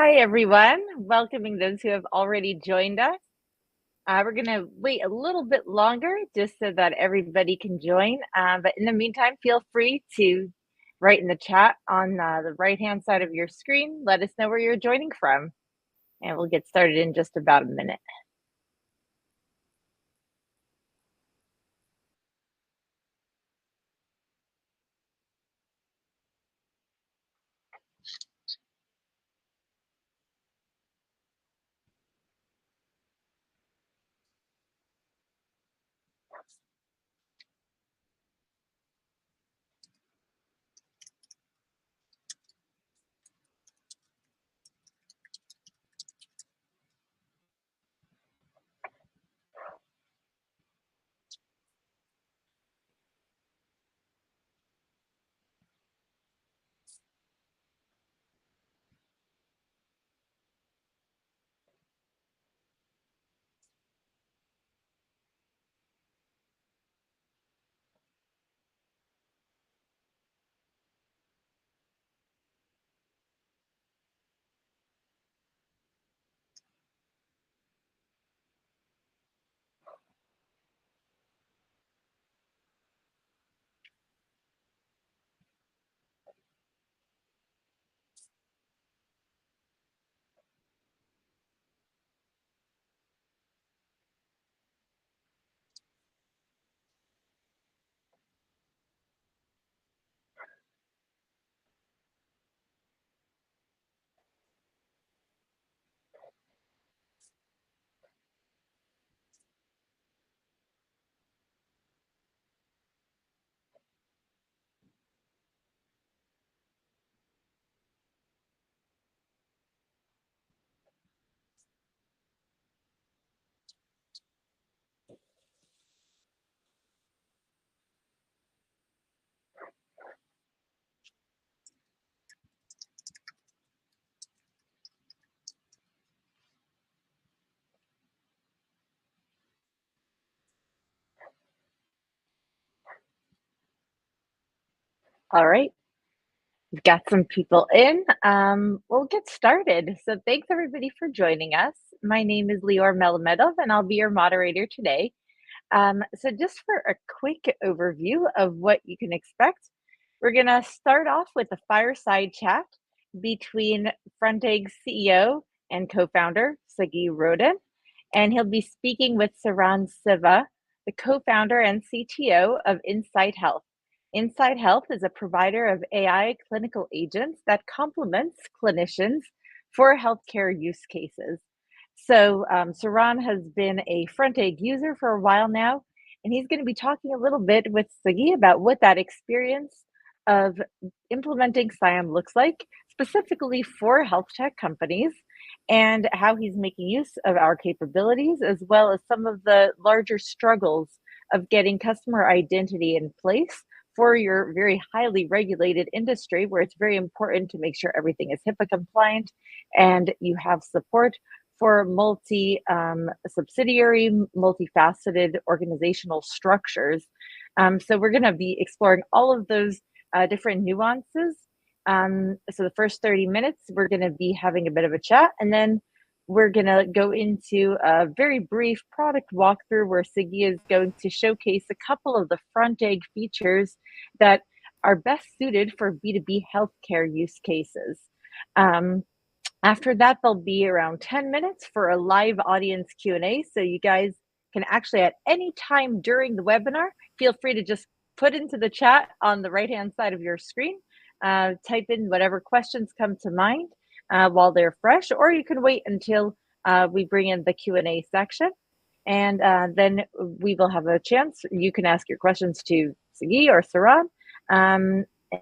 Hi, everyone. Welcoming those who have already joined us. We're going to wait a little bit longer just so that everybody can join. But in the meantime, feel free to write in the chat on the right-hand side of your screen. Let us know where you're joining from, and we'll get started in just about a minute. All right, we've got some people in. We'll get started. So thanks, everybody, for joining us. My name is Lior Melamedov, and I'll be your moderator today. So just for a quick overview of what you can expect, we're going to start off with a fireside chat between Frontegg CEO and co-founder Sagi Rodin, and he'll be speaking with Saran Siva, the co-founder and CTO of Insight Health. Insight Health is a provider of AI clinical agents that complements clinicians for healthcare use cases. So Saran has been a Frontegg user for a while now, and he's going to be talking a little bit with Sagi about what that experience of implementing CIAM looks like, specifically for health tech companies, and how he's making use of our capabilities, as well as some of the larger struggles of getting customer identity in place for your very highly regulated industry, where it's very important to make sure everything is HIPAA compliant and you have support for multi-subsidiary, multifaceted organizational structures. So we're going to be exploring all of those different nuances. So the first 30 minutes, we're going to be having a bit of a chat, and then we're going to go into a very brief product walkthrough where Sagi is going to showcase a couple of the Frontegg features that are best suited for B2B healthcare use cases. After that, there'll be around 10 minutes for a live audience Q&A. So you guys can actually, at any time during the webinar, feel free to just put into the chat on the right-hand side of your screen, type in whatever questions come to mind while they're fresh, or you can wait until we bring in the Q&A section. And then we will have a chance. You can ask your questions to Sagi or Saran.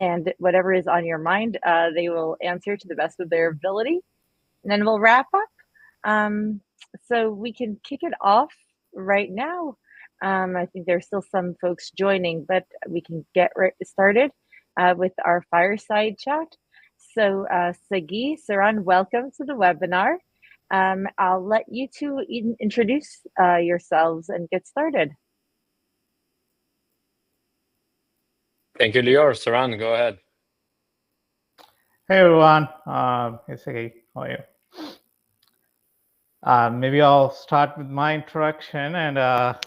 And whatever is on your mind, they will answer to the best of their ability. And then we'll wrap up. So we can kick it off right now. I think there's still some folks joining, but we can get started with our fireside chat. So Sagi, Saran, welcome to the webinar. I'll let you two introduce yourselves and get started. Thank you, Lior. Saran, go ahead. Hey everyone, it's Sagi. How are you? Maybe I'll start with my introduction. And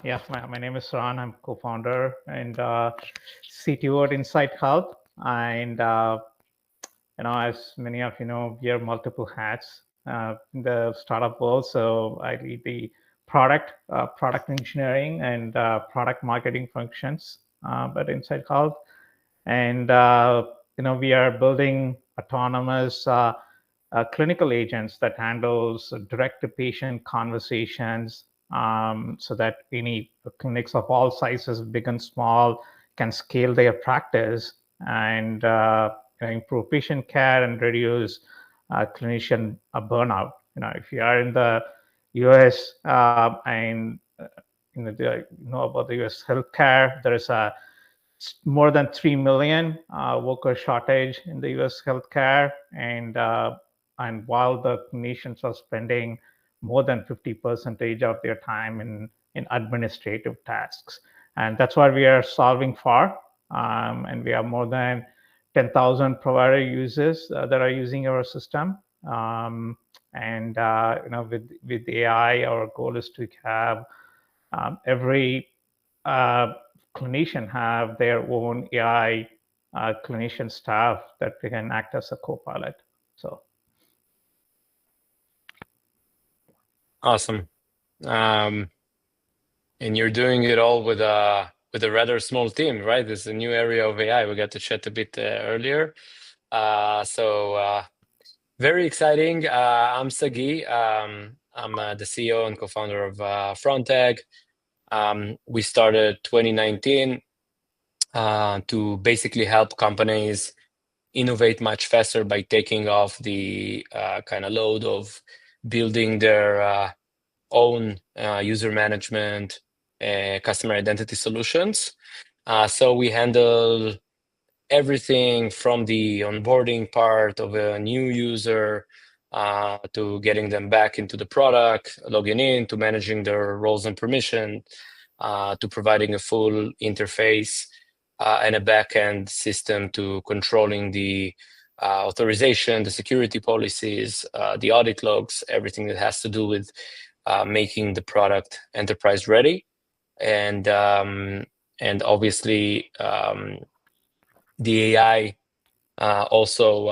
yeah, my name is Saran. I'm co-founder and CTO at Insight Health. And as many of you know, we wear multiple hats in the startup world. So I lead the product engineering, and product marketing functions at Insight Health. And we are building autonomous clinical agents that handles direct-to-patient conversations, so that any clinics of all sizes, big and small, can scale their practice and improve patient care and reduce clinician burnout. If you are in the U.S. And you know about the U.S. healthcare, there is a more than 3 million worker shortage in the U.S. healthcare, and while the clinicians are spending more than 50% of their time in administrative tasks, and that's what we are solving for. And we have more than 10,000 provider users that are using our system. And with AI, our goal is to have every clinician have their own AI clinician staff that they can act as a co-pilot. So Awesome. And you're doing it all with a rather small team, right? This is a new area of AI. We got to chat a bit earlier. So very exciting. I'm Sagi. I'm the CEO and co-founder of Frontegg. We started 2019 to basically help companies innovate much faster by taking off the kind of load of building their own user management, customer identity solutions. So we handle everything from the onboarding part of a new user to getting them back into the product, logging in, to managing their roles and permission, to providing a full interface and a backend system to controlling the authorization, the security policies, the audit logs, everything that has to do with making the product enterprise ready. And obviously the AI also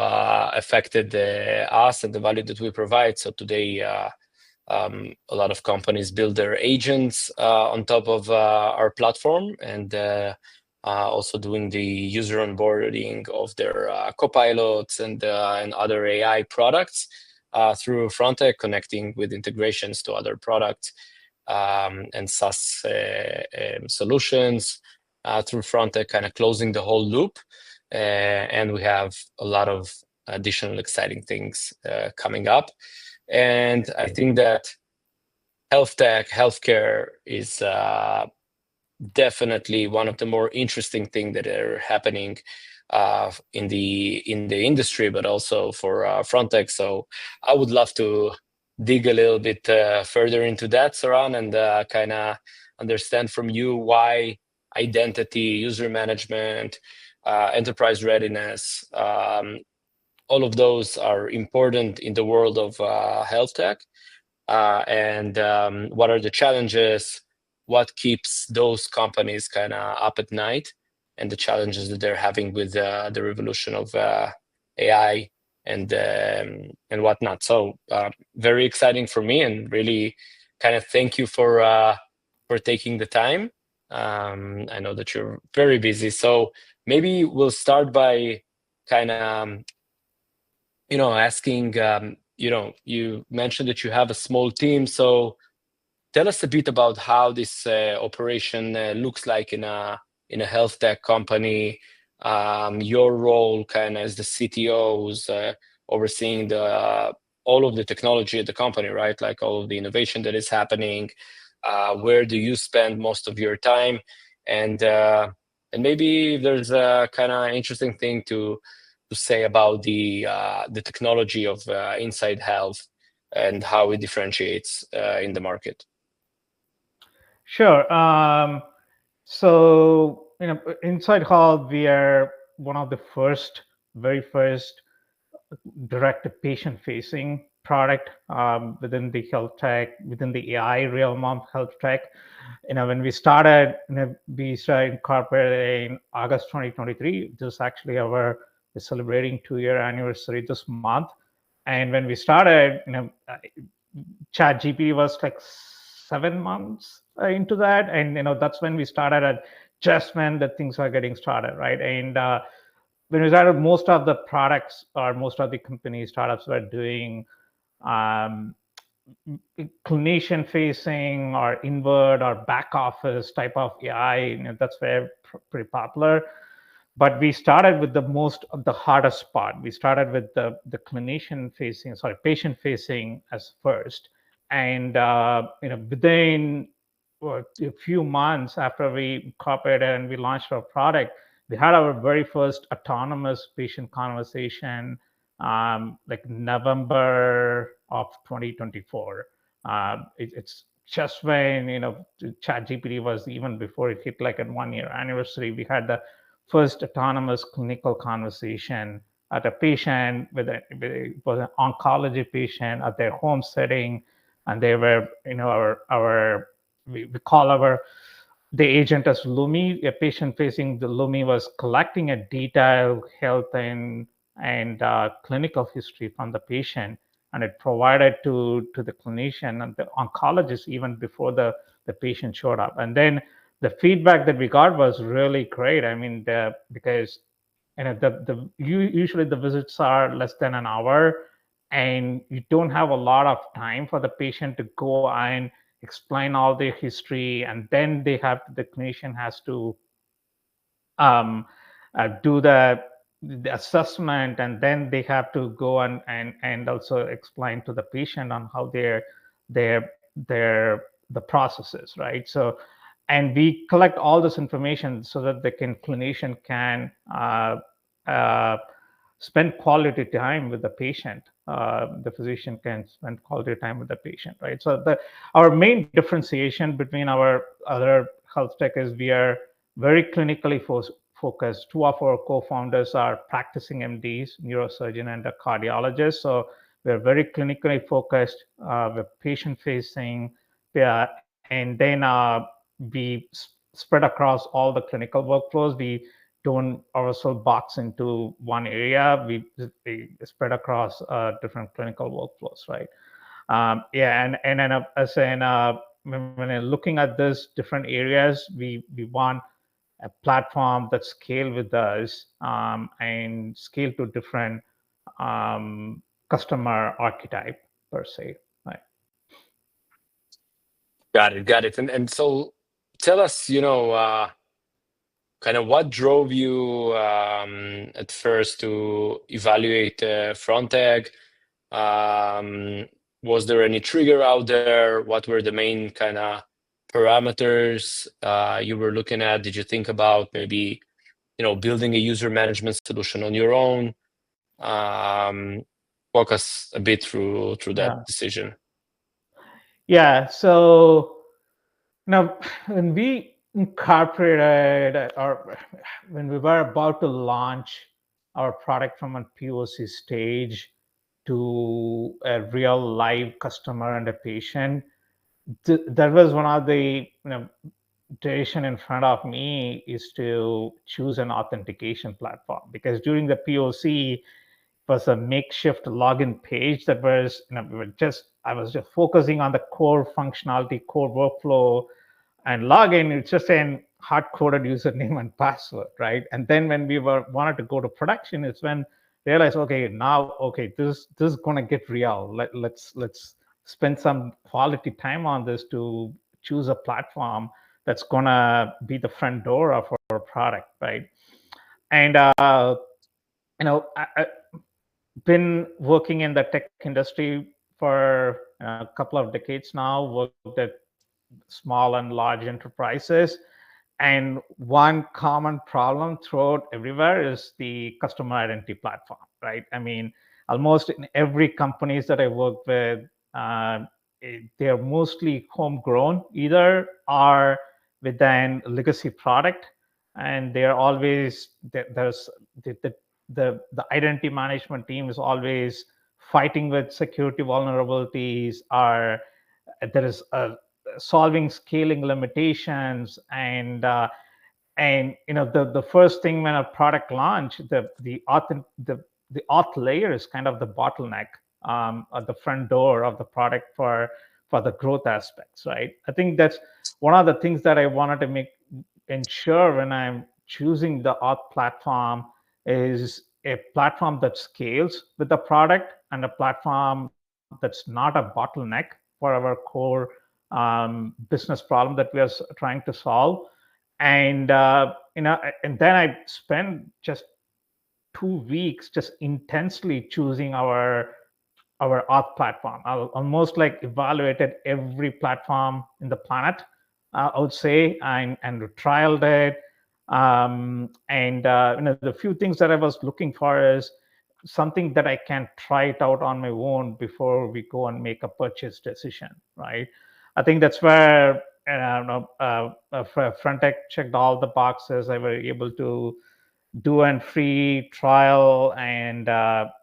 affected us and the value that we provide. So today, a lot of companies build their agents on top of our platform, and also doing the user onboarding of their copilots and other AI products through Frontegg, connecting with integrations to other products and SaaS solutions through Frontegg, kind of closing the whole loop. And we have a lot of additional exciting things coming up. And I think that health tech, healthcare is definitely one of the more interesting things that are happening in the industry, but also for Frontegg. So I would love to dig a little bit further into that, Saran, and kind of understand from you why identity, user management, enterprise readiness, all of those are important in the world of health tech, and what are the challenges, what keeps those companies kind of up at night, and the challenges that they're having with the revolution of AI and whatnot. So very exciting for me, and really kind of thank you for taking the time. I know that you're very busy, so maybe we'll start by kind of asking. You mentioned that you have a small team, so tell us a bit about how this operation looks like in a health tech company. Your role kind of as the CTO, who's overseeing all of the technology at the company, right? Like all of the innovation that is happening. Where do you spend most of your time? And maybe there's a kind of interesting thing to say about the technology of InsightHealth and how it differentiates in the market. Sure. So InsightHealth, we are one of the very first direct patient facing product within the health tech, within the AI realm of health tech. When we started, we started incorporating in August 2023. This is actually we're celebrating 2-year anniversary this month. And when we started, ChatGPT was like 7 months into that, and that's when we started at just when the things are getting started, right? And when we started, most of the products or most of the companies, startups were doing clinician facing or inward or back office type of AI. That's very pretty popular. But we started with the hardest part. We started with the clinician facing, patient facing as first. And within a few months after we incorporated and we launched our product, we had our very first autonomous patient conversation, like November of 2024. It's just when ChatGPT was, even before it hit like a 1-year anniversary, we had the first autonomous clinical conversation at a patient it was an oncology patient at their home setting, and they were we call the agent as Lumi. A patient facing the Lumi was collecting a detailed health and clinical history from the patient, and it provided to the clinician and the oncologist even before the patient showed up. And then the feedback that we got was really great. I mean, because usually the visits are less than an hour, and you don't have a lot of time for the patient to go and explain all their history, and then the clinician has to do the assessment, and then they have to go and also explain to the patient on how the process is, right? So, and we collect all this information so that the clinician can spend quality time with the patient. The physician can spend quality time with the patient, right? So our main differentiation between our other health tech is we are very clinically focused. 2 of our co-founders are practicing MDs, neurosurgeon and a cardiologist. So we're very clinically focused, we're patient-facing, and then we spread across all the clinical workflows. We don't also box into one area. We spread across different clinical workflows, right? And then when looking at this different areas, we want a platform that scale with us and scale to different customer archetype per se, right? Got it. And so tell us, kind of what drove you at first to evaluate Frontegg? Was there any trigger out there? What were the main kind of parameters you were looking at? Did you think about maybe, building a user management solution on your own? Walk us a bit through that decision. Yeah. So now, when we incorporated, or when we were about to launch our product from a POC stage to a real live customer and a patient, that was one of the decision in front of me, is to choose an authentication platform, because during the POC was a makeshift login page that was I was just focusing on the core functionality, core workflow, and login. It's just an hard-coded username and password, right? And then when we wanted to go to production, it's when realized, this is gonna get real. Let's spend some quality time on this to choose a platform that's gonna be the front door of our product, right? And I've been working in the tech industry for a couple of decades now, worked at small and large enterprises. And one common problem throughout everywhere is the customer identity platform, right? I mean, almost in every companies that I work with, they're mostly homegrown, either are within a legacy product, and they're always, there's the identity management team is always fighting with security vulnerabilities, there is solving scaling limitations, and the first thing when a product launch, the auth layer is kind of the bottleneck at the front door of the product for the growth aspects, right? I think that's one of the things that I wanted to ensure when I'm choosing the auth platform is a platform that scales with the product and a platform that's not a bottleneck for our core business problem that we are trying to solve. And and then I spent just 2 weeks just intensely choosing our auth platform. I almost like evaluated every platform in the planet, I would say, and trialed it. The few things that I was looking for is something that I can try it out on my own before we go and make a purchase decision, right? I think that's where Frontegg checked all the boxes. I was able to do a free trial, and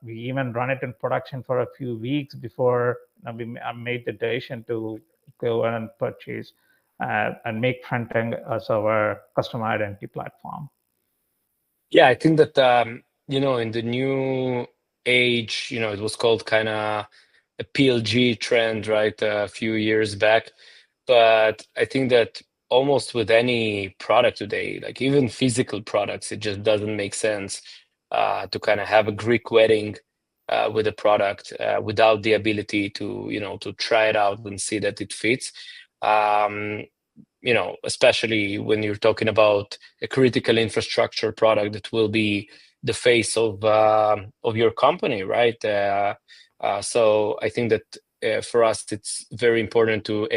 we even run it in production for a few weeks before we made the decision to go and purchase and make Frontegg as our customer identity platform. Yeah, I think that in the new age, it was called kind of a PLG trend, right, a few years back. But I think that almost with any product today, like even physical products, it just doesn't make sense to kind of have a Greek wedding with a product without the ability to try it out and see that it fits. Especially when you're talking about a critical infrastructure product that will be the face of your company, right? So I think that for us, it's very important to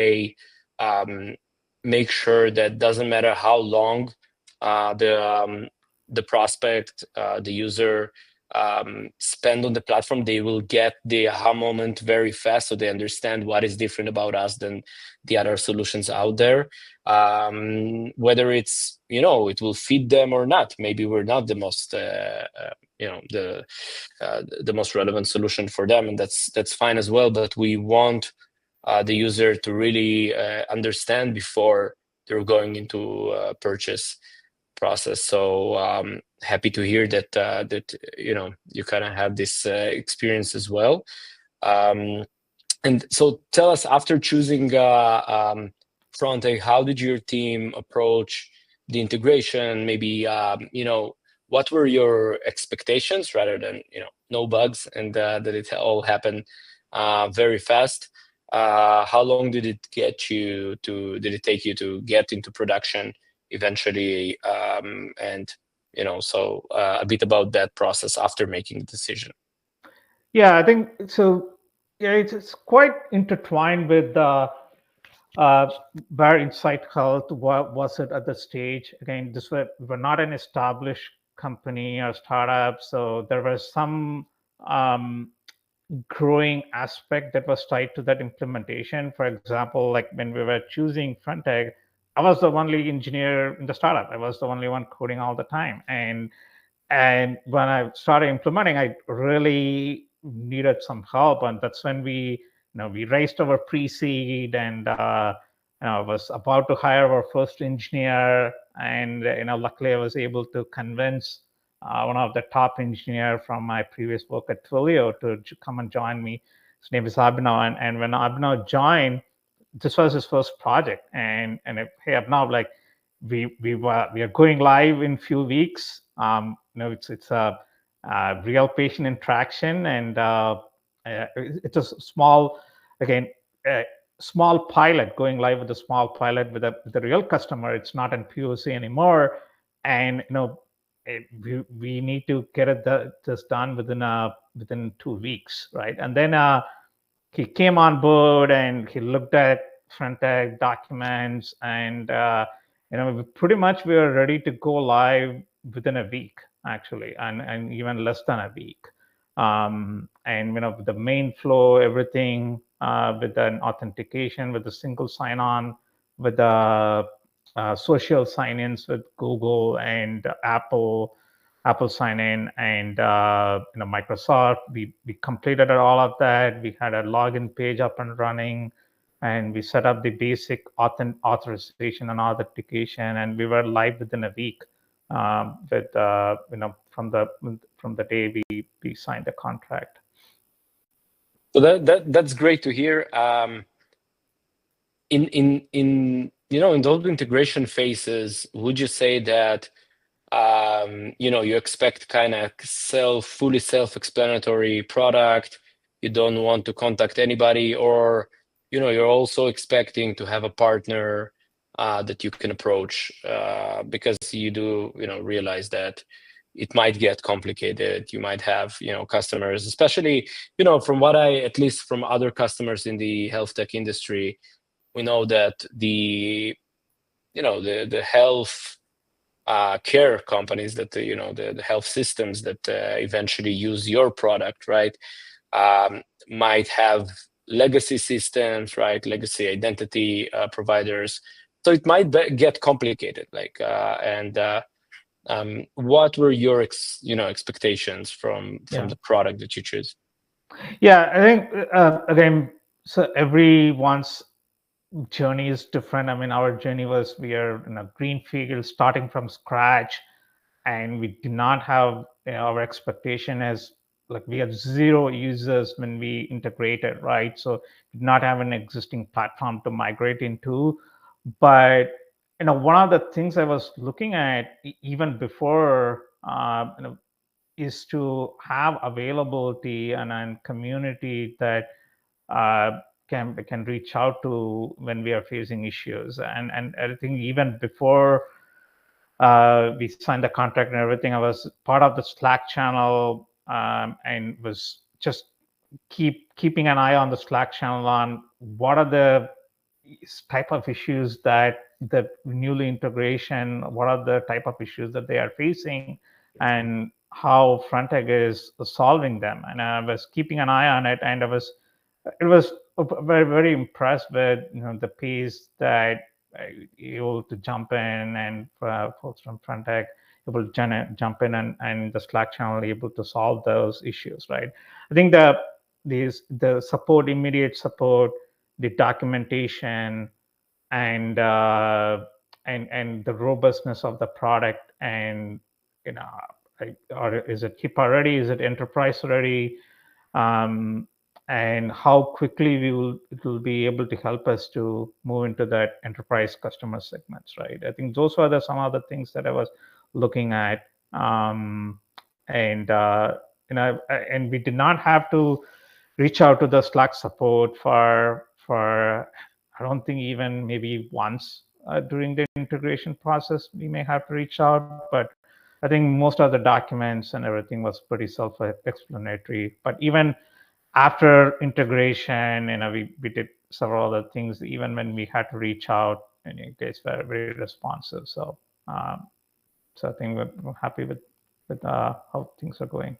make sure that doesn't matter how long the prospect, the user spend on the platform, they will get the aha moment very fast, so they understand what is different about us than the other solutions out there. Whether it's it will fit them or not. Maybe we're not the most the most relevant solution for them, and that's fine as well. But we want the user to really understand before they're going into a purchase process. So happy to hear that you kind of have this experience as well. And so tell us, after choosing Frontegg, how did your team approach the integration? Maybe what were your expectations, rather than no bugs, and that it all happened very fast? How long did it take you to get into production eventually? And so a bit about that process after making the decision. Yeah, I think so. Yeah, it's quite intertwined with where InsightHealth was it at the stage. Again, we're not an established company or startup, so there was some growing aspect that was tied to that implementation. For example, like when we were choosing Frontegg, I was the only engineer in the startup. I was the only one coding all the time, and when I started implementing, I really needed some help, and that's when we raised our pre-seed, and I was about to hire our first engineer, and luckily I was able to convince one of the top engineer from my previous work at Twilio to come and join me. His name is Abhinav, and when Abhinav joined, this was his first project, and hey, Abhinav, like we are going live in few weeks. It's a real patient interaction, and it's a small pilot, going live with a small pilot with a real customer. It's not in POC anymore, and we need to get this done within 2 weeks, right? And then he came on board and he looked at Frontegg documents, and pretty much we were ready to go live within a week, actually, and even less than a week. And the main flow, everything with an authentication, with a single sign-on, with the social sign-ins with Google and Apple, Apple sign-in and Microsoft. We completed all of that. We had a login page up and running, and we set up the basic authorization and authentication, and we were live within a week. With from the day we signed the contract. So that's great to hear. In those integration phases, would you say that you expect kind of fully self-explanatory product, you don't want to contact anybody, or you're also expecting to have a partner that you can approach because you do realize that it might get complicated. You might have customers, especially from what at least from other customers in the health tech industry, we know that the health care companies, that the health systems that eventually use your product, right, might have legacy systems, right, legacy identity providers. So it might get complicated. What were your expectations from the product that you choose? Yeah, I think again, so everyone's journey is different. I mean, our journey was, we are in a green field starting from scratch, and we did not have our expectation as like we had 0 users when we integrated, right? So we did not have an existing platform to migrate into. But one of the things I was looking at even before is to have availability and community that can reach out to when we are facing issues. And I think even before we signed the contract and everything, I was part of the Slack channel and was just keeping an eye on the Slack channel on what are the type of issues that the newly integration, what are the type of issues that they are facing, and how Frontegg is solving them. And I was keeping an eye on it, and it was very, very impressed with the pace that able to jump in, and folks from Frontegg able to jump in and the Slack channel able to solve those issues, right? I think the support, immediate support, the documentation, and the robustness of the product, and or is it HIPAA ready? Is it enterprise ready? And how quickly it will be able to help us to move into that enterprise customer segments, right? I think those were some of the things that I was looking at, and we did not have to reach out to the Slack support for I don't think even maybe once during the integration process we may have to reach out, but I think most of the documents and everything was pretty self-explanatory. But even after integration, we did several other things. Even when we had to reach out, and you guys were very responsive. So I think we're happy with how things are going.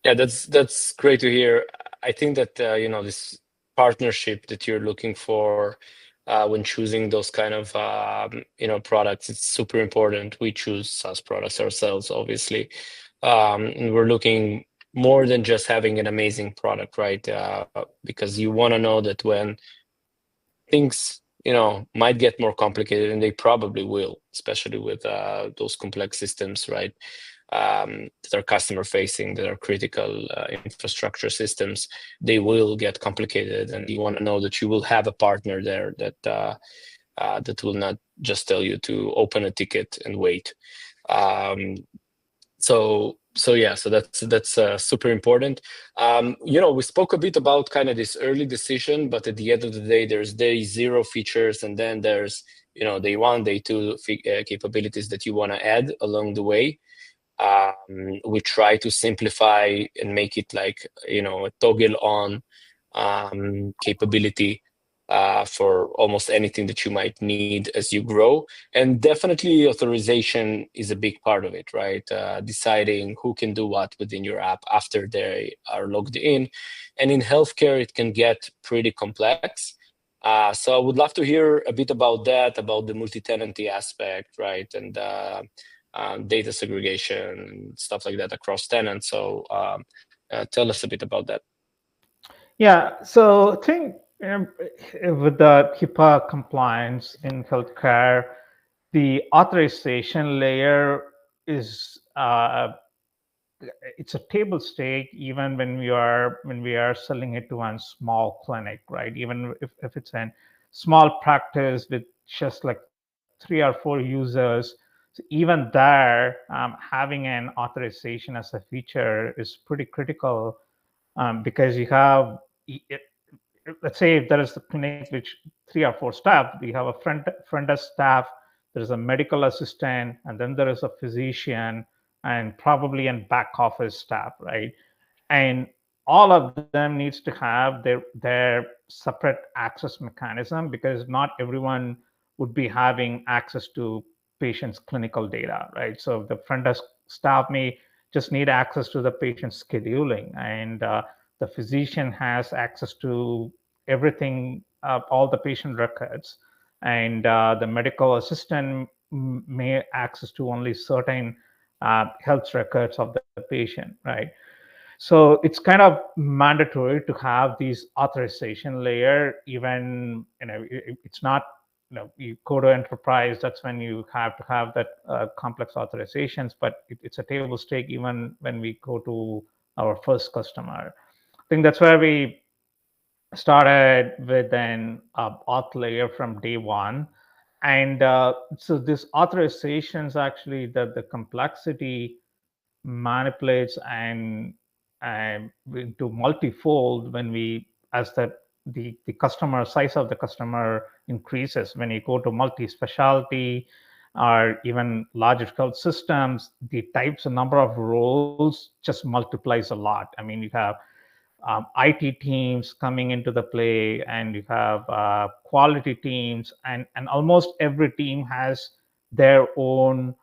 Yeah, that's great to hear. I think that this partnership that you're looking for when choosing those kind of products, it's super important. We choose SaaS products ourselves, obviously, and we're looking more than just having an amazing product, right? Because you want to know that when things might get more complicated, and they probably will, especially with those complex systems, right? That are customer facing, that are critical infrastructure systems, they will get complicated, and you want to know that you will have a partner there that will not just tell you to open a ticket and wait. So that's super important. We spoke a bit about kind of this early decision, but at the end of the day, there's day 0 features, and then there's day 1, day 2 capabilities that you want to add along the way. We try to simplify and make it like a toggle on capability for almost anything that you might need as you grow. And definitely authorization is a big part of it, right? Deciding who can do what within your app after they are logged in. And in healthcare, it can get pretty complex. So I would love to hear a bit about that, about the multi-tenancy aspect, right? And data segregation, stuff like that across tenants. So tell us a bit about that. Yeah, so I think with the HIPAA compliance in healthcare, the authorization layer is it's a table stake even when we are selling it to a small clinic, right? Even if it's a small practice with just like 3 or 4 users, so even there, having an authorization as a feature is pretty critical, because you have, let's say if there is a clinic which 3 or 4 staff, we have a front desk staff, there's a medical assistant, and then there is a physician, and probably a back office staff, right? And all of them needs to have their separate access mechanism, because not everyone would be having access to patients' clinical data, right? So the front desk staff may just need access to the patient scheduling, and the physician has access to everything, all the patient records, and the medical assistant may access to only certain health records of the patient, right? So it's kind of mandatory to have these authorization layer. Even it's not, you go to enterprise, that's when you have to have that complex authorizations, but it's a table stake even when we go to our first customer. I think that's where we started with an auth layer from day one. And so this authorizations, actually, the complexity manipulates and into multifold when we, as the customer size of the customer increases. When you go to multi-specialty or even larger health systems, the types and number of roles just multiplies a lot. I mean, you have IT teams coming into the play, and you have quality teams, and almost every team has their own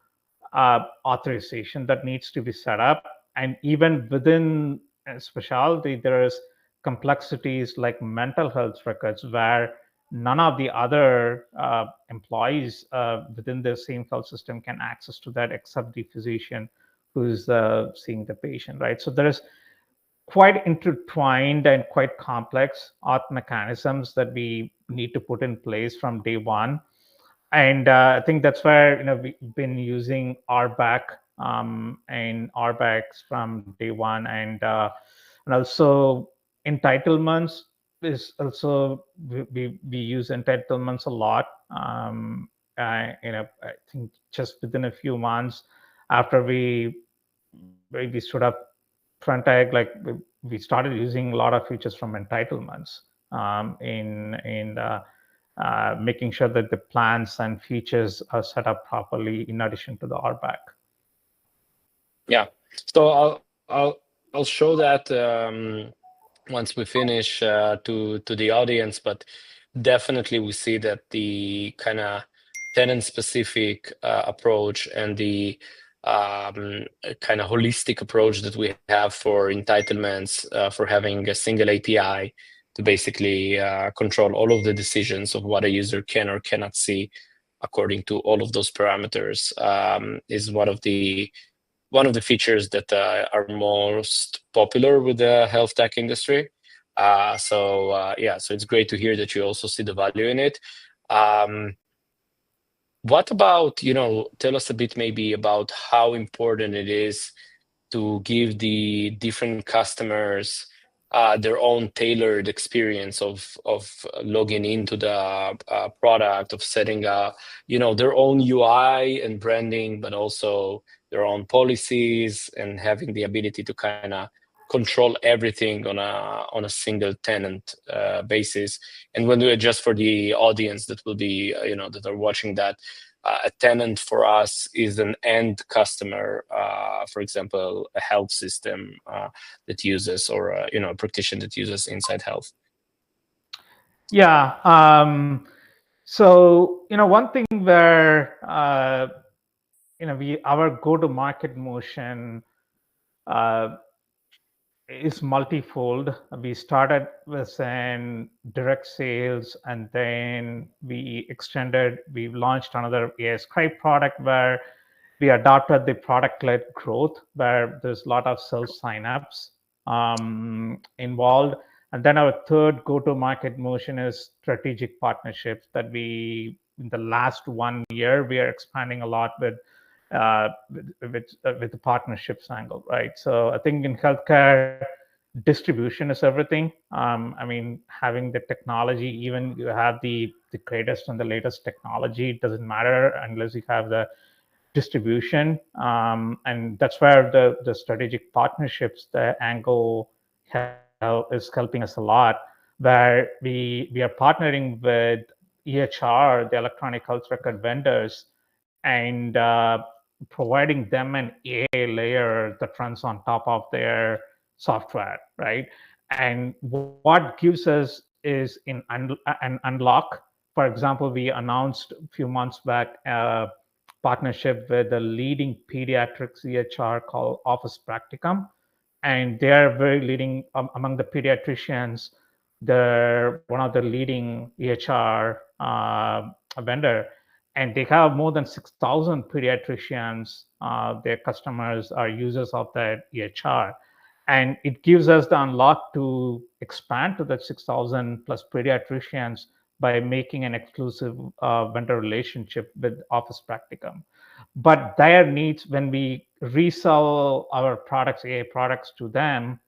authorization that needs to be set up. And even within a specialty, there is complexities like mental health records, where none of the other employees within the same health system can access to that except the physician who's seeing the patient, right? So there is quite intertwined and quite complex auth mechanisms that we need to put in place from day one. And I think that's where we've been using RBAC and RBACs from day one, and also entitlements is also, we use entitlements a lot. I think just within a few months after we stood up Frontegg, like we started using a lot of features from entitlements in making sure that the plans and features are set up properly in addition to the RBAC. Yeah, so I'll show that once we finish to the audience, but definitely we see that the kind of tenant-specific approach and the kind of holistic approach that we have for entitlements, for having a single API to basically control all of the decisions of what a user can or cannot see according to all of those parameters, is one of the features that are most popular with the health tech industry. So it's great to hear that you also see the value in it. What about, tell us a bit age about how important it is to give the different customers their own tailored experience of logging into the product, of setting their own UI and branding, but also their own policies, and having the ability to kind of control everything on a single tenant basis. And when we adjust for the audience that will be that are watching that, a tenant for us is an end customer, for example, a health system that uses, or a practitioner that uses InsightHealth. Yeah. So one thing where our go-to-market motion is multifold. We started with an direct sales, and then we launched another AI Scribe product where we adopted the product-led growth, where there's a lot of self-signups involved. And then our third go-to-market motion is strategic partnerships that we, in the last 1 year, we are expanding a lot with the partnerships angle, right? So I think in healthcare, distribution is everything. I mean, having the technology, even you have the greatest and the latest technology, it doesn't matter unless you have the distribution. And that's where the strategic partnerships, the angle is helping us a lot, where we are partnering with EHR, the electronic health record vendors, and providing them an AI layer that runs on top of their software, right? And what gives us is an unlock. For example, we announced a few months back a partnership with a leading pediatrics EHR called Office Practicum, and they are very leading among the pediatricians. They're one of the leading EHR vendor, and they have more than 6,000 pediatricians. Their customers are users of that EHR. And it gives us the unlock to expand to that 6,000 plus pediatricians by making an exclusive vendor relationship with Office Practicum. But their needs, when we resell our products, AI products to them,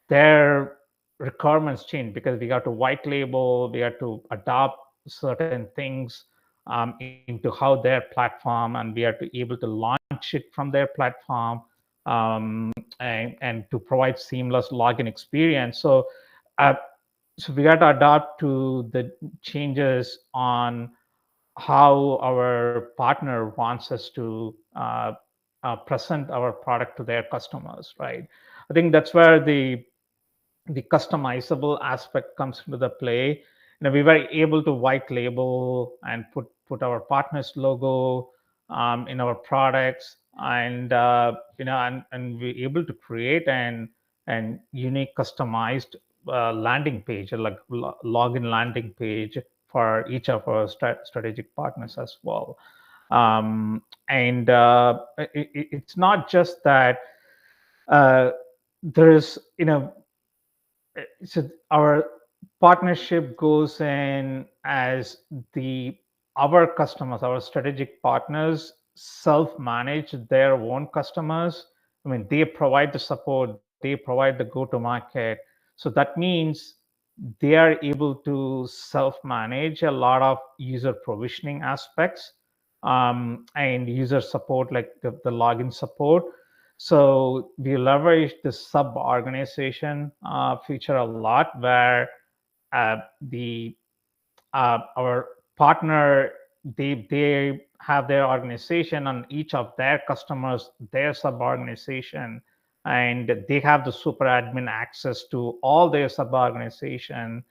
their requirements change, because we got to white label, we have to adopt certain things into how their platform, and we are able to launch it from their platform, and to provide seamless login experience. So we got to adapt to the changes on how our partner wants us to present our product to their customers, right? I think that's where the customizable aspect comes into the play. We were able to white label and put our partner's logo in our products, and and we're able to create an unique customized landing page, like login landing page for each of our strategic partners as well. And it's not just that there's so our partnership goes in as our customers, our strategic partners, self-manage their own customers. I mean, they provide the support, they provide the go-to-market. So that means they are able to self-manage a lot of user provisioning aspects and user support, like the login support. So we leverage the sub-organization feature a lot, where our partner, they have their organization, and each of their customers, their sub-organization, and they have the super admin access to all their sub-organization,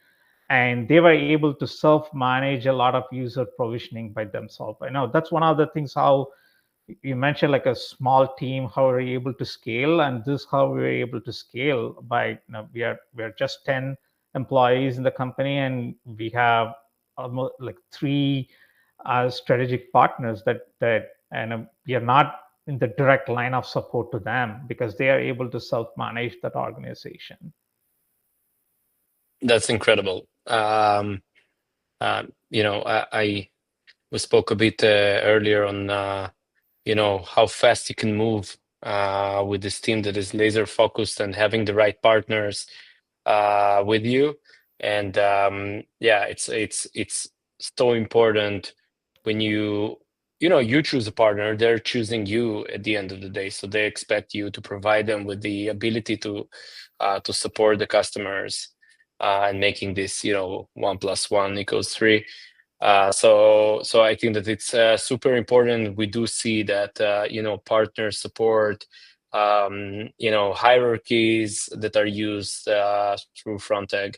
and they were able to self-manage a lot of user provisioning by themselves. I know that's one of the things how you mentioned, like a small team, how are you able to scale, and this how we were able to scale by, we are just 10 employees in the company, and we have almost like 3 strategic partners that and we are not in the direct line of support to them, because they are able to self-manage that organization. That's incredible. We spoke a bit earlier on how fast you can move with this team that is laser focused and having the right partners with you. And it's so important when you choose a partner, they're choosing you at the end of the day. So they expect you to provide them with the ability to support the customers and making this 1 + 1 = 3. So I think that it's super important. We do see that partner support, hierarchies that are used through Frontegg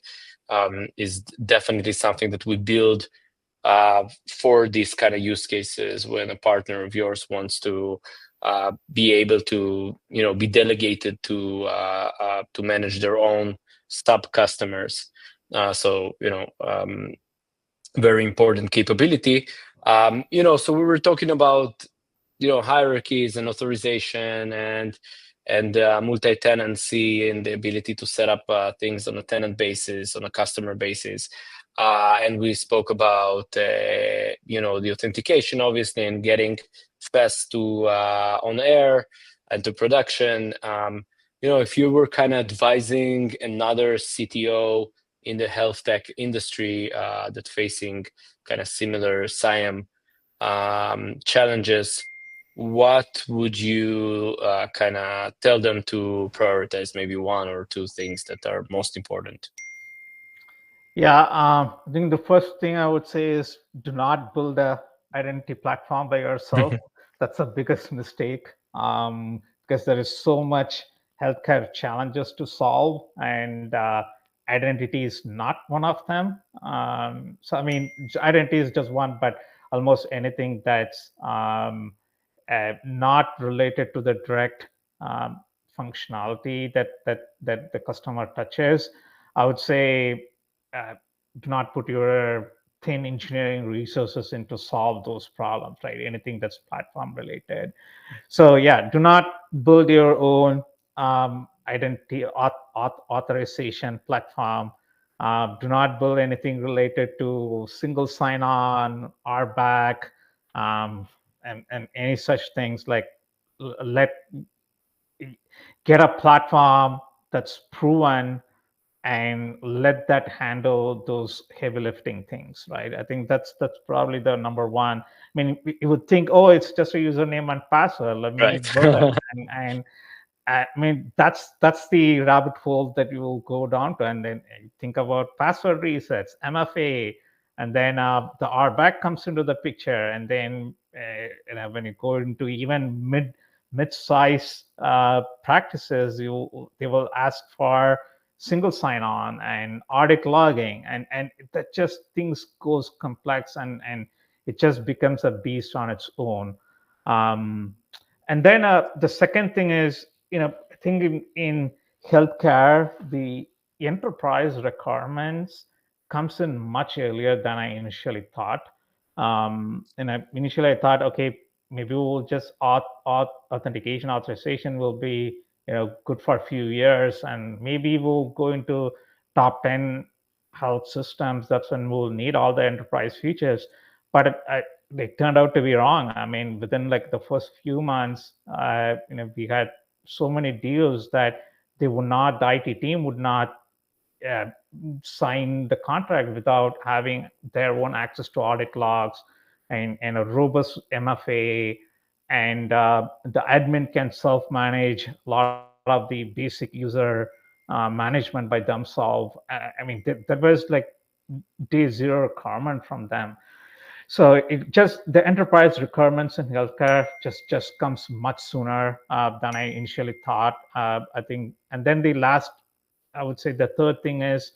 is definitely something that we build for these kind of use cases, when a partner of yours wants to be able to be delegated to manage their own sub customers. Very important capability. So we were talking about hierarchies and authorization and multi-tenancy and the ability to set up things on a tenant basis, on a customer basis. And we spoke about the authentication, obviously, and getting fast to on air and to production. If you were kind of advising another CTO in the health tech industry that's facing kind of similar CIAM challenges, what would you kind of tell them to prioritize? Maybe one or two things that are most important. Yeah, I think the first thing I would say is do not build a identity platform by yourself. That's the biggest mistake, because there is so much healthcare challenges to solve, and identity is not one of them. So I mean, identity is just one, but almost anything that's not related to the direct functionality that the customer touches, I would say do not put your thin engineering resources in to solve those problems, right? Anything that's platform related. So yeah, do not build your own identity authorization platform. Do not build anything related to single sign-on, RBAC, and any such things. Like get a platform that's proven and let that handle those heavy lifting things, right? I think that's probably the number one. I mean, you would think, oh, it's just a username and password, let me build it. And I mean, that's the rabbit hole that you will go down to. And then think about password resets, MFA, and then the RBAC comes into the picture. And then when you go into even mid-size practices, they will ask for single sign-on and audit logging, and that just things goes complex, and it just becomes a beast on its own. And then the second thing is, I think in healthcare, the enterprise requirements comes in much earlier than I initially thought. Initially I thought, okay, maybe we'll just authentication authorization will be good for a few years, and maybe we'll go into top 10 health systems. That's when we'll need all the enterprise features. But they turned out to be wrong. I mean, within like the first few months, we had so many deals that the IT team would not sign the contract without having their own access to audit logs and a robust MFA, and the admin can self-manage a lot of the basic user management by themselves. I mean, there was like day zero requirement from them. So it just, the enterprise requirements in healthcare just comes much sooner than I initially thought. I think, and then I would say the third thing is,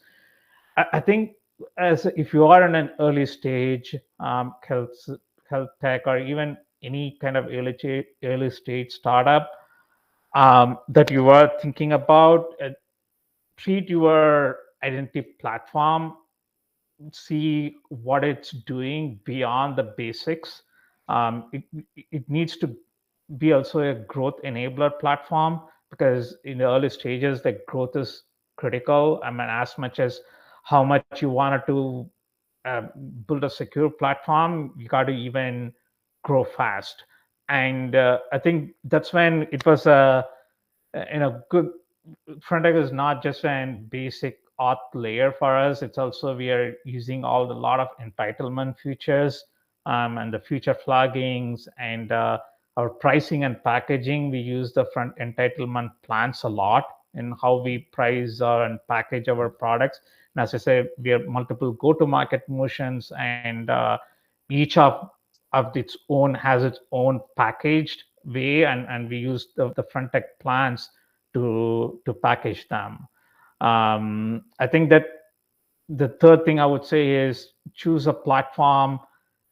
I think as if you are in an early stage health tech, or even any kind of early stage startup that you are thinking about, treat your identity platform, see what it's doing beyond the basics. It needs to be also a growth enabler platform, because in the early stages, the growth is critical. I mean, as much as how much you wanted to build a secure platform, you got to even grow fast. And I think that's when it was good. Frontegg is not just a basic auth layer for us. It's also, we are using a lot of entitlement features and the feature flaggings, and our pricing and packaging. We use the front entitlement plans a lot in how we price and package our products. And as I said, we have multiple go-to-market motions, and each of its own has its own packaged way, and we use the Frontegg plans to package them. I think that the third thing I would say is choose a platform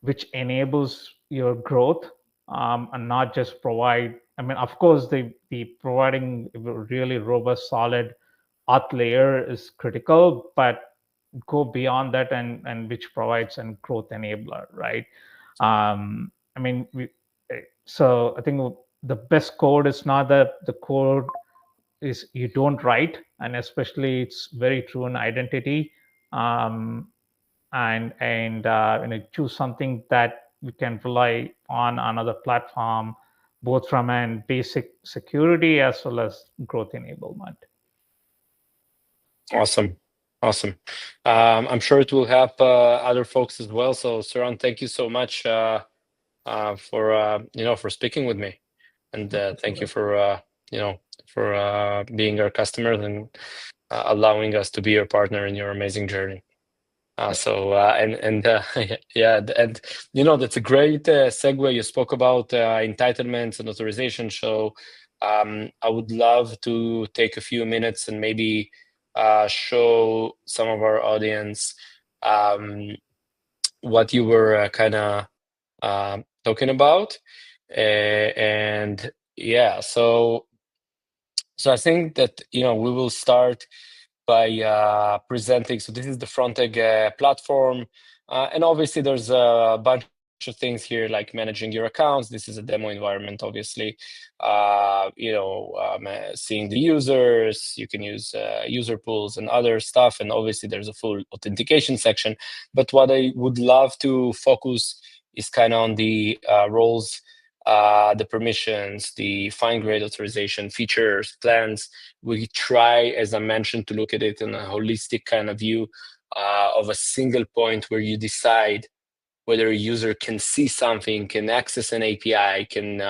which enables your growth, and not just provide. I mean, of course, the providing a really robust, solid auth layer is critical, but go beyond that, and which provides a growth enabler, right? I mean, So I think the best code is not that the code is you don't write, and especially it's very true in identity. And choose something that we can rely on another platform, both from an basic security as well as growth enablement. Awesome. I'm sure it will help other folks as well. So Saran, thank you so much for speaking with me, and thank you for being our customer and allowing us to be your partner in your amazing journey. Yeah, and that's a great segue. You spoke about entitlements and authorization. So I would love to take a few minutes and maybe show some of our audience what you were kind of talking about. And yeah, so I think that we will start by presenting. So this is the Frontegg platform, and obviously there's a bunch of things here like managing your accounts. This is a demo environment, obviously. Seeing the users, you can use user pools and other stuff, and obviously there's a full authentication section. But what I would love to focus is kind of on the roles, the permissions, the fine-grained authorization, features, plans. We try, as I mentioned, to look at it in a holistic kind of view of a single point where you decide whether a user can see something, can access an API, can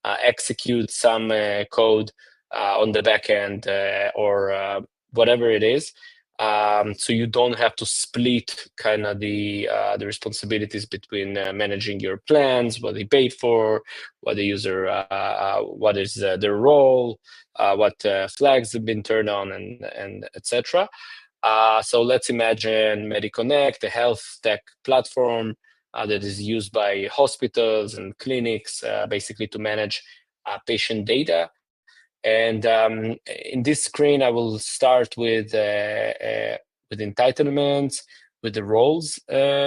execute some code on the back end or whatever it is. So you don't have to split kind of the responsibilities between managing your plans, what they paid for, what the user, what is their role, what flags have been turned on, and etc. So let's imagine MediConnect, a health tech platform that is used by hospitals and clinics, basically to manage patient data. And in this screen, I will start with entitlements, with the roles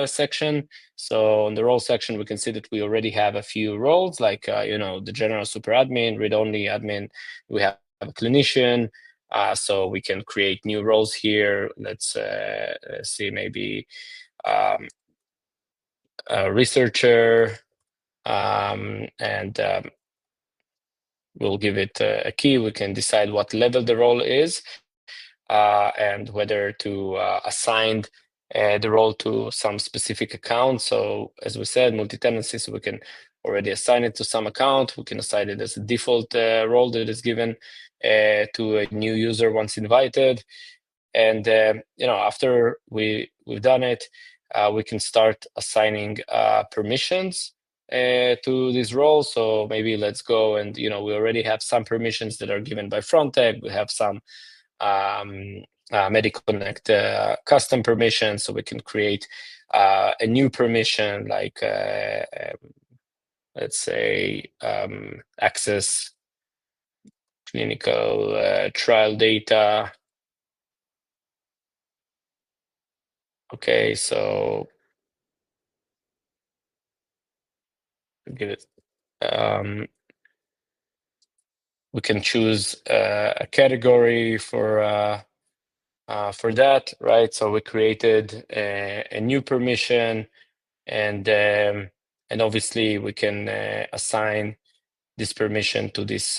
section. So in the roles section, we can see that we already have a few roles, like the general super admin, read-only admin. We have a clinician, so we can create new roles here. Let's see, maybe a researcher, and we'll give it a key. We can decide what level the role is and whether to assign the role to some specific account. So as we said, multi-tenancy, so we can already assign it to some account. We can assign it as a default role that is given to a new user once invited. And after we've done it, we can start assigning permissions to this role. So maybe let's go and we already have some permissions that are given by Frontegg. We have some MediConnect custom permissions, so we can create a new permission, like let's say access clinical trial data. Okay, so give it. We can choose a category for that, right? So we created a new permission, and obviously we can assign this permission to this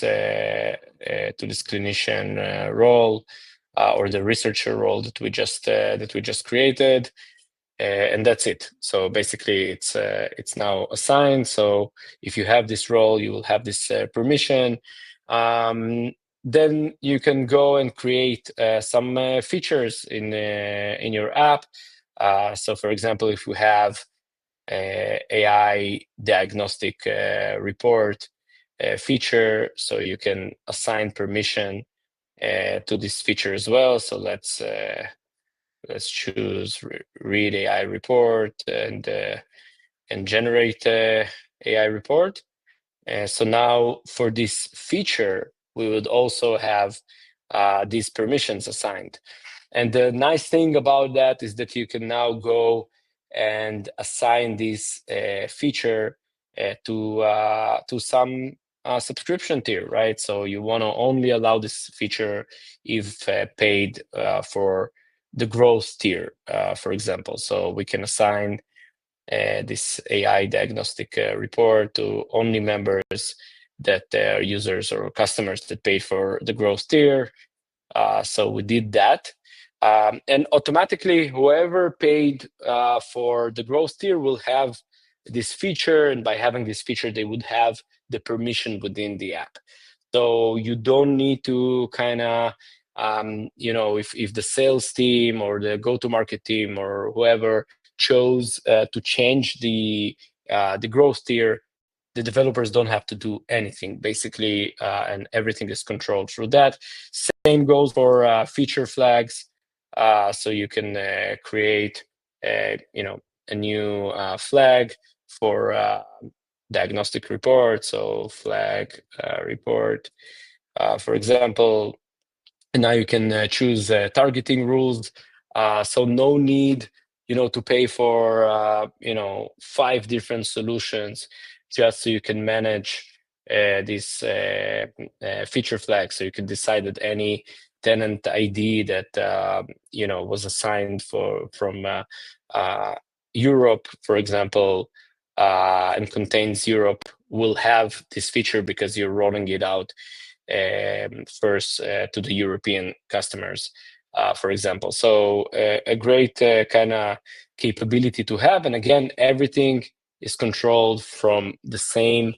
clinician role or the researcher role that we just created. And that's it. So basically, it's now assigned. So if you have this role, you will have this permission. Then you can go and create some features in your app. So, for example, if you have AI diagnostic report feature, so you can assign permission to this feature as well. So let's choose read AI report and generate AI report. So now for this feature, we would also have these permissions assigned. And the nice thing about that is that you can now go and assign this feature to some subscription tier, right? So you want to only allow this feature if paid for the growth tier, for example. So we can assign this AI diagnostic report to only members that are users or customers that paid for the growth tier. So we did that. And automatically, whoever paid for the growth tier will have this feature. And by having this feature, they would have the permission within the app. So you don't need to kind of, if the sales team or the go-to-market team or whoever chose to change the growth tier, the developers don't have to do anything, basically, and everything is controlled through that. Same goes for feature flags. So you can create, a new flag for diagnostic report. So flag report, for example, and now you can choose targeting rules. So no need, to pay for 5 different solutions, just so you can manage this feature flag. So you can decide that any tenant ID that was assigned from Europe, for example, and contains Europe, will have this feature because you're rolling it out first to the European customers, for example. So a great kind of capability to have. And again, everything is controlled from the same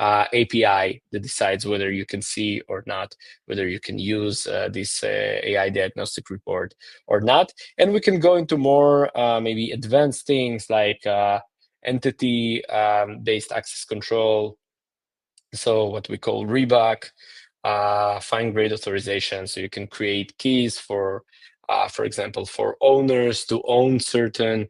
API that decides whether you can see or not, whether you can use this AI diagnostic report or not. And we can go into more maybe advanced things like entity-based access control. So what we call REBAC, fine grade authorization. So you can create keys for example, for owners to own certain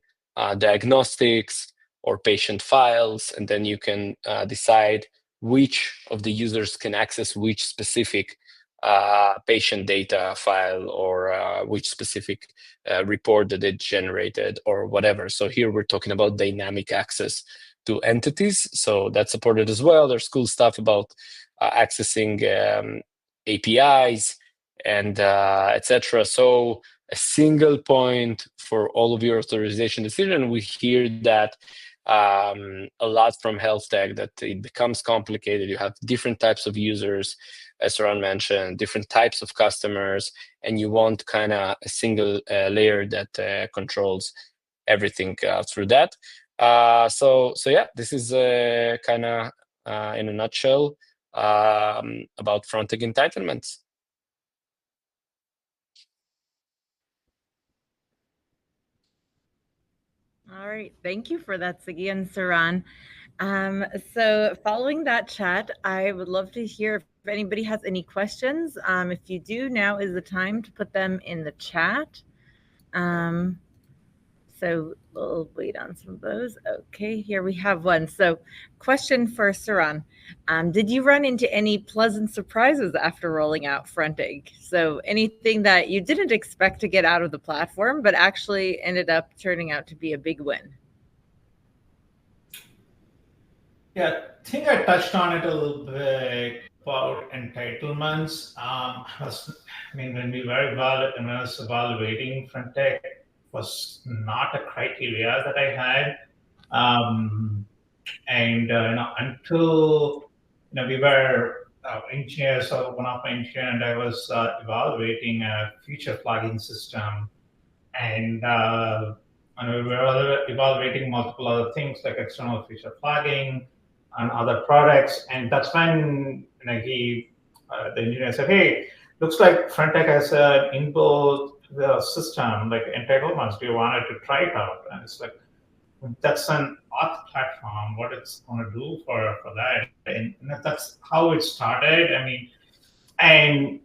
diagnostics or patient files, and then you can decide which of the users can access which specific patient data file or which specific report that it generated or whatever. So here we're talking about dynamic access to entities. So that's supported as well. There's cool stuff about accessing APIs and etc. So a single point for all of your authorization decision. We hear that a lot from health tech, that it becomes complicated. You have different types of users, as Saran mentioned, different types of customers, and you want kind of a single layer that controls everything through that. So yeah, this is kind of in a nutshell about Frontegg entitlements. All right, thank you for that, Sagi and Saran. So following that chat, I would love to hear if anybody has any questions. If you do, now is the time to put them in the chat. So we'll wait on some of those. Okay, here we have one. So question for Saran. Did you run into any pleasant surprises after rolling out Frontegg? So anything that you didn't expect to get out of the platform, but actually ended up turning out to be a big win? Yeah, I think I touched on it a little bit about entitlements. When I was evaluating Frontegg, was not a criteria that I had, until we were engineers, or one of my engineers and I was evaluating a feature flagging system, and we were evaluating multiple other things like external feature flagging and other products. And that's when the engineer said, "Hey, looks like Frontegg has an inbuilt system like entitlements. Do you want to try it out?" And it's like, that's an auth platform. What it's going to do for that, and that's how it started. And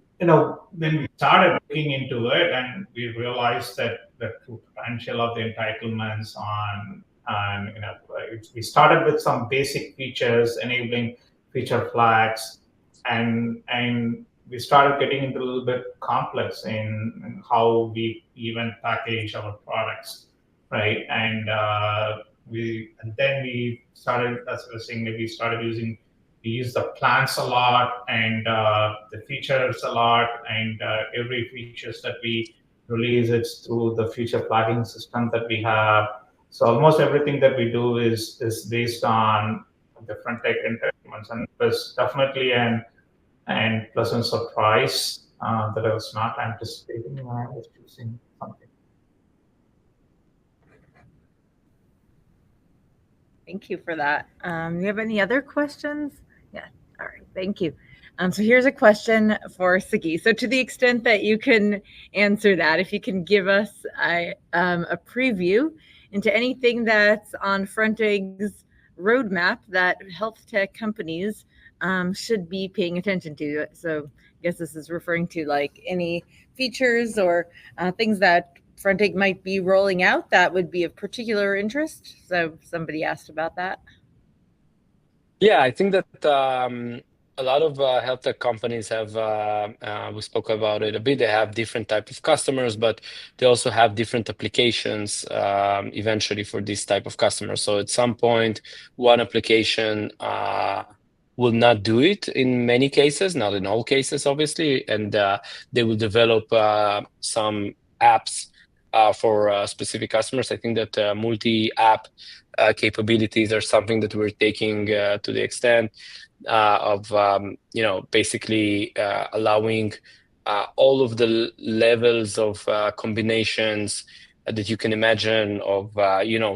when we started looking into it, and we realized that the true potential of the entitlements we started with some basic features, enabling feature flags, and we started getting into a little bit complex in how we even package our products, right? And then we started, as I was saying, we use the plans a lot and the features a lot, and every features that we release, it's through the feature flagging system that we have. So almost everything that we do is based on the Frontegg environments, and it was definitely an pleasant surprise that I was not anticipating when I was choosing something. Thank you for that. Do you have any other questions? Yeah. All right. Thank you. So here's a question for Sagi. So to the extent that you can answer that, if you can give us a preview into anything that's on Frontegg's roadmap that health tech companies should be paying attention to. So I guess this is referring to like any features or things that Frontegg might be rolling out that would be of particular interest. So somebody asked about that. Yeah, I think that a lot of health tech companies have, we spoke about it a bit, they have different type of customers, but they also have different applications eventually for this type of customers. So at some point, one application will not do it in many cases, not in all cases, obviously, and they will develop some apps for specific customers. I think that multi-app capabilities are something that we're taking to the extent of basically allowing all of the levels of combinations that you can imagine of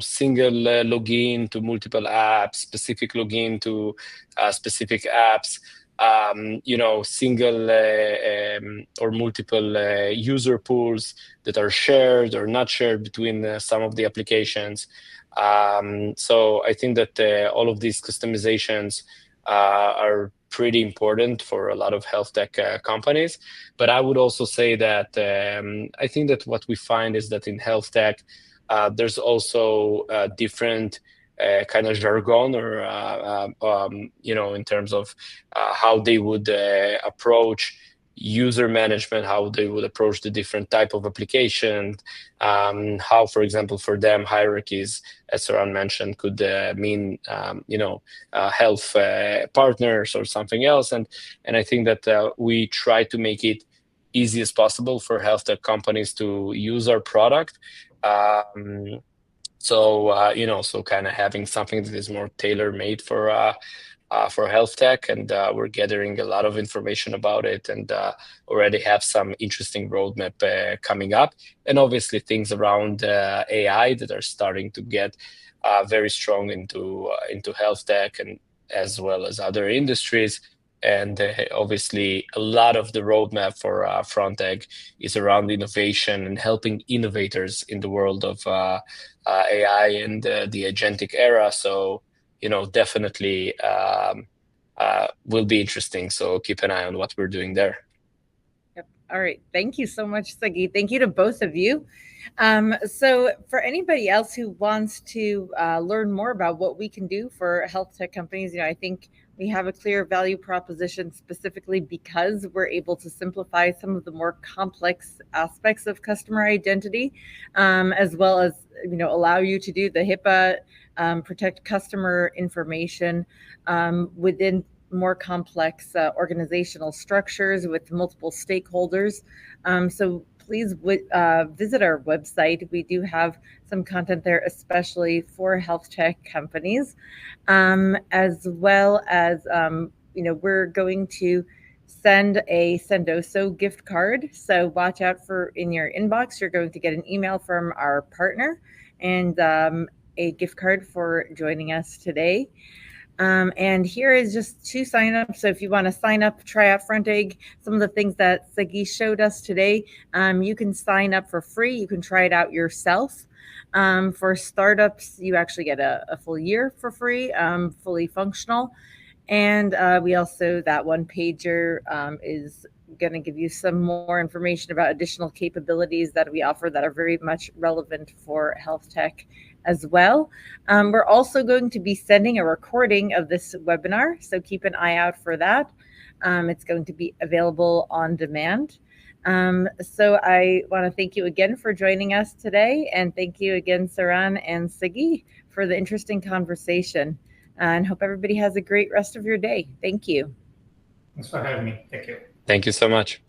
single login to multiple apps, specific login to specific apps, single or multiple user pools that are shared or not shared between some of the applications. So I think that all of these customizations are pretty important for a lot of health tech companies. But I would also say that I think that what we find is that in health tech, there's also different kind of jargon or, in terms of how they would approach user management, how they would approach the different type of application, how, for example, for them, hierarchies, as Saran mentioned, could mean, health partners or something else. And I think that we try to make it easy as possible for health tech companies to use our product. So kind of having something that is more tailor-made for health tech, and we're gathering a lot of information about it, and already have some interesting roadmap coming up, and obviously things around AI that are starting to get very strong into health tech, and as well as other industries. And obviously, a lot of the roadmap for Frontegg is around innovation and helping innovators in the world of AI and the agentic era. So, definitely will be interesting. So keep an eye on what we're doing there. Yep. All right. Thank you so much, Sagi. Thank you to both of you. So for anybody else who wants to learn more about what we can do for health tech companies, I think we have a clear value proposition specifically because we're able to simplify some of the more complex aspects of customer identity, as well as allow you to do the HIPAA, protect customer information within more complex organizational structures with multiple stakeholders. So please visit our website. We do have some content there, especially for health tech companies, as well as, we're going to send a Sendoso gift card. So watch out for in your inbox. You're going to get an email from our partner and a gift card for joining us today. And here is just to sign up. So if you want to sign up, try out Frontegg, some of the things that Sagi showed us today, you can sign up for free. You can try it out yourself. For startups, you actually get a full year for free, fully functional. And we also, that one pager is going to give you some more information about additional capabilities that we offer that are very much relevant for health tech as well. We're also going to be sending a recording of this webinar, so keep an eye out for that. It's going to be available on demand. So I want to thank you again for joining us today, and thank you again, Saran and Sagi, for the interesting conversation, and hope everybody has a great rest of your day. Thank you. Thanks for having me. Thank you. Thank you so much.